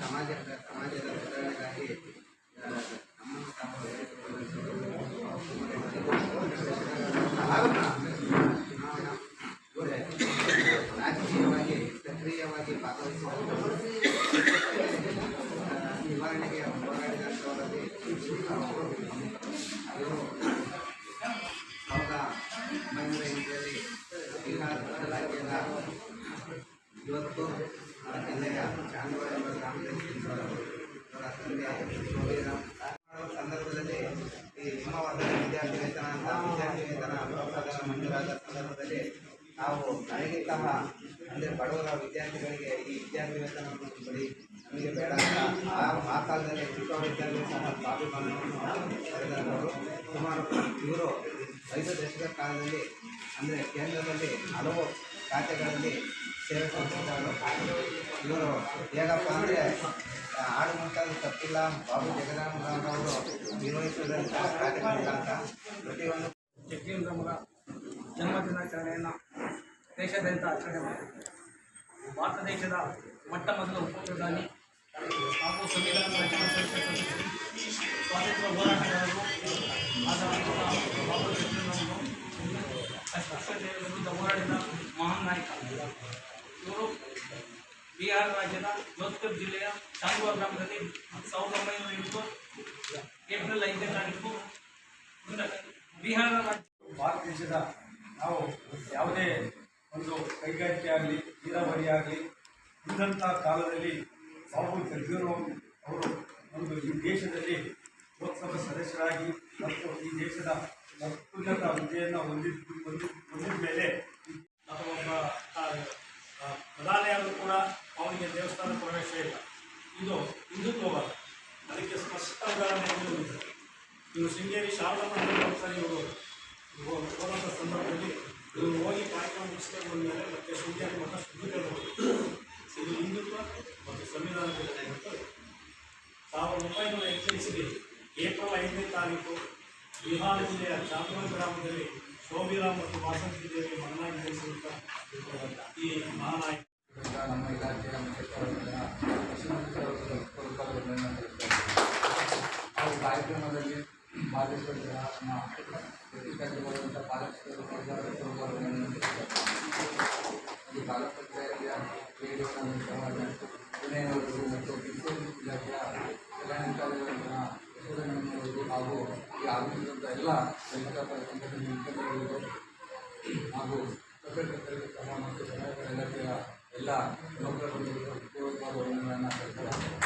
ಸಮಾಜದ ಸುಧಾರಣೆಗಾಗಿ ನಮ್ಮನ್ನು ತಾವು ರಾಜಕೀಯವಾಗಿ ಸಕ್ರಿಯವಾಗಿ ಭಾಗವಹಿಸಿದ ನಿವಾರಣೆಗೆ ಹೋರಾಡಿದಂಥವರಲ್ಲಿ ಇವರು 1908ರಲ್ಲಿ ಬಿಹಾರ ರಾಜ್ಯದ ಇವತ್ತು ಜಿಲ್ಲೆಯ ಚಾಂದೋಳ ಎಂಬ ಗ್ರಾಮದಲ್ಲಿ ಇವರ ಸಂದರ್ಭದಲ್ಲಿ ಈ ಹಿಮವರ್ಧನ ವಿದ್ಯಾರ್ಥಿ ವೇತನ ಅಂತ ವಿದ್ಯಾರ್ಥಿ ವೇತನ ಪ್ರೋತ್ಸಾಹ ಮಂಜೂರಾದ ಸಂದರ್ಭದಲ್ಲಿ ನಾವು ನನಗಿಂತಹ ಅಂದರೆ ಬಡವರ ವಿದ್ಯಾರ್ಥಿಗಳಿಗೆ ಈ ವಿದ್ಯಾರ್ಥಿ ವೇತನವನ್ನು ಕೊಡಿ, ನಮಗೆ ಬೇಡ ಅಂತ ಆ ಕಾಲದಲ್ಲಿ ವಿಶ್ವವಿದ್ಯಾಲಯ ಸಹ ಸ್ವಾಭಿಮಾನವನ್ನು ಪಡೆದವರು. ಸುಮಾರು ಇವರು 5 ದಶಕದ ಕಾಲದಲ್ಲಿ ಅಂದರೆ ಕೇಂದ್ರದಲ್ಲಿ ಹಲವು ಖಾತೆಗಳಲ್ಲಿ ಸೇವೆ ಸಲ್ಲಿಸಿದವರು. ಇವರು ಹೇಗಪ್ಪ ಅಂದರೆ ಆಡು ಮುಂತಾದ ತಪ್ಪಿಲ್ಲ, ಬಾಬು ಜಗದಾನಂದರವರು ನಿರ್ವಹಿಸುವುದರಿಂದ ಕಾರ್ಯಕ್ರಮ ಅಂತ ಪ್ರತಿಯೊಂದು ಜಗ್ಗೇಂದ್ರಮರ ಜನ್ಮದಿನಾಚರಣೆಯನ್ನು ದೇಶಾದ್ಯಂತ ಆಚರಣೆ ಮಾಡಿದೆ. ಭಾರತ ದೇಶದ ಮೊಟ್ಟ ಮೊದಲ ಉಪಪ್ರಧಾನಿ ಹಾಗೂ ಸಂವಿಧಾನದ ರಚನಾ ಸಮಿತಿಯ ಸದಸ್ಯರು, ಸ್ವಾತಂತ್ರ್ಯ ಹೋರಾಟಗಾರರು ಆದ ಬಾಬು ಜಗಜೀವನರಾಮರು ಅಸ್ಪೃಶ್ಯತೆಯ ವಿರುದ್ಧ ಹೋರಾಡಿದ ಮಹಾನ್ ನಾಯಕ ಇವರು. ಬಿಹಾರ ರಾಜ್ಯದ ಜೋಧ್ಪುರ್ ಜಿಲ್ಲೆಯ ಚಾಂದೋಳ ಗ್ರಾಮದಲ್ಲಿ 1908 ಏಪ್ರಿಲ್ 5ನೇ ತಾರೀಕು ಬಿಹಾರ ರಾಜ್ಯ. ಭಾರತ ದೇಶದ ನಾವು ಯಾವುದೇ ಒಂದು ಕೈಗಾರಿಕೆ ಆಗಲಿ, ನೀರಾವರಿ ಆಗಲಿ ಇದ್ದಂಥ ಕಾಲದಲ್ಲಿ ಬಾಬು ಜಗಜೀವನರಾಮ್ ಅವರು ಒಂದು ಈ ದೇಶದಲ್ಲಿ ಲೋಕಸಭಾ ಸದಸ್ಯರಾಗಿ ಮತ್ತು ಈ ದೇಶದ ಅತ್ಯುನ್ನತ ಹುದ್ದೆಯನ್ನು ಹೊಂದಿದ ಮೇಲೆ ಅಥವಾ ಒಬ್ಬ ಪ್ರಧಾನಿಯಾದರೂ ಕೂಡ ಅವನಿಗೆ ದೇವಸ್ಥಾನ ಪ್ರವೇಶ ಇಲ್ಲ. ಇದು ಹಿಂದುತ್ವವಾದ, ಅದಕ್ಕೆ ಸ್ಪಷ್ಟ ಉದಾಹರಣೆ. ಇವರು ಶೃಂಗೇರಿ ಶಾರದಾ ಮಂದಿರ ಒಂದ್ಸರಿ ಇವರು ಹೋದಂಥ ಸಂದರ್ಭದಲ್ಲಿ ಇವರು ಹೋಗಿ ಕಾರ್ಯಕ್ರಮ ಮುಗಿಸ್ಕೊಂಡು ಬಂದಮೇಲೆ ಮತ್ತು ಶೃಂಗೇರಿ ಮಠ ಶುದ್ಧೀಕರಣ. ಇದು ಹಿಂದುತ್ವ ಮತ್ತು ಸಂವಿಧಾನದ ಮತ್ತು 1908 ಏಪ್ರಿಲ್ 5ನೇ ತಾರೀಕು ಬಿಹಾರ ಜಿಲ್ಲೆಯ ಚಾಂದೋಳ ಗ್ರಾಮದಲ್ಲಿ ಶೋಭಿರಾಮ್ ಮತ್ತು ವಾಸಂತಿ ದೇವಿ ಮಗನಾಗಿ ಜನಿಸಿರುತ್ತ ಈ ಮಹಾನಾಯಕ ನಮ್ಮ ಇಲಾಖೆಯ ಹಾಗೂ ಕಾರ್ಯಕ್ರಮದಲ್ಲಿ ಭಾಗವಹಿಸಿದ ನಮ್ಮ ಪ್ರತಿಷ್ಠಾಪಿಸಿರುವಂಥ ಪಾಲಕರು ಈ ತಾಲೂಕು ಪುಣೆಯವರು ಮತ್ತು ಕಿತ್ತೂರು ಇಲಾಖೆಯ ಕಲ್ಯಾಣಕಾರಿಗಳನ್ನ ಯಶೋಧನವರು ಹಾಗೂ ಈ ಆಗಮಿಸಿದಂಥ ಎಲ್ಲ ಸಂಘಟಕ ಸಂಘಟನೆ ಮುಖಂಡರುಗಳು ಹಾಗೂ ಪತ್ರಕರ್ತರಿಗೆ ಸಹ ಮತ್ತು ಕರ್ನಾಟಕ ಇಲಾಖೆಯ ಎಲ್ಲ ನೌಕರರು ಪೂರ್ವಕವಾದ ವಂದನೆಗಳನ್ನು ಸಲ್ಲಿಸುತ್ತಾರೆ.